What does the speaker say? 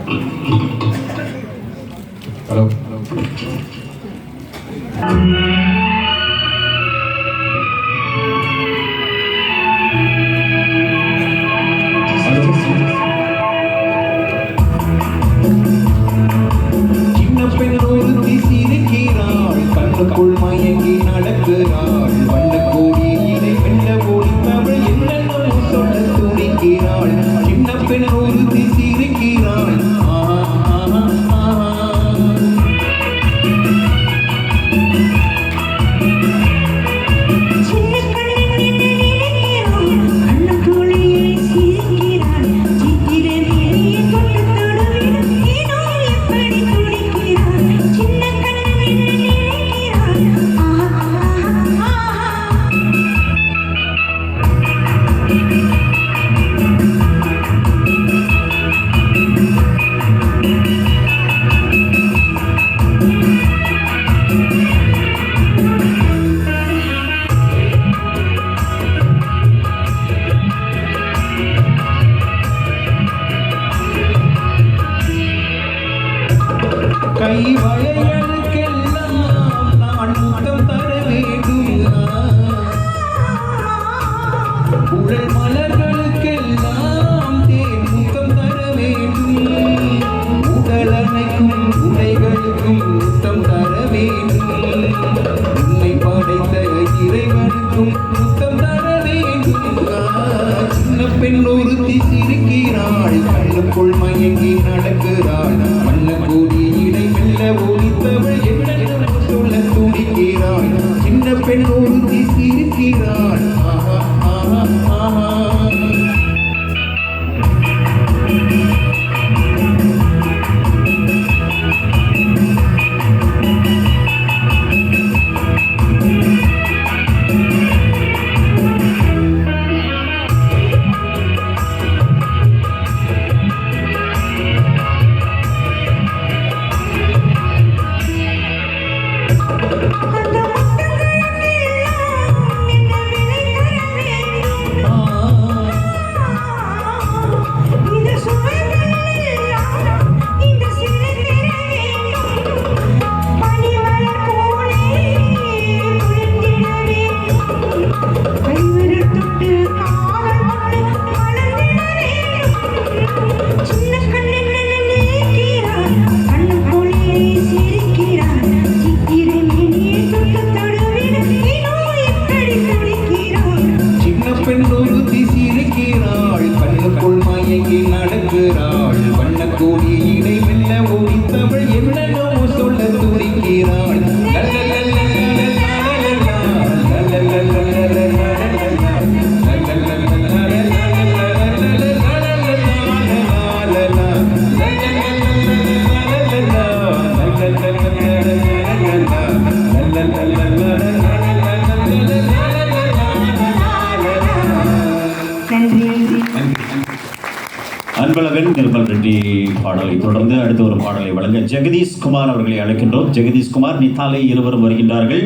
Hello சின்ன பெண் ஒருத்தி சிரிக்கிறாள், கண்ணுக்குள் மயங்கி நடக்கிறாள், வண்ண கோடியினை வெள்ள போலித்தவள் என்னென்னோ சொல்ல துணிக்கிறாள். சின்ன பெண் ஒருத்தி சிரிக்கிறாள். கை வளையலுக்கெல்லாம் நான் முத்தம் தர வேண்டும், உடல் மலர்களுக்கெல்லாம் தேன் முத்தம் தர வேண்டும், உடல் அணைக்கும் உடைகளுக்கும் முத்தம் தர வேண்டும், உன்னை படைத்த இறைவனுக்கும் முத்தம் தர வேண்டும். சின்ன பெண் ஒருத்தி சிரிக்கிறாள், கண்ணுக்குள் மயங்கி நடக்கிறாள், வண்ண கோடியினை வெள்ள ஒளித்தவள் என்னென்ன சொல்ல துடிக்கிறாள். சின்ன பெண் ஒருத்தி சிரிக்கிறாள். கண்ணுக்குள் மயங்கி நடக்கிறாள், வண்ண கோடியினை வெள்ள ஒளித்தவள் என்னென்னோ சொல்ல துடிக்கிறாள். அன்பழகன் நிர்மல் ரெட்டி பாடலை தொடர்ந்து அடுத்த ஒரு பாடலை வழங்க ஜெகதீஷ் குமார் அவர்களை அழைக்கின்றோம். ஜெகதீஷ் குமார், நித்தாலை இருவரும் வருகின்றார்கள்.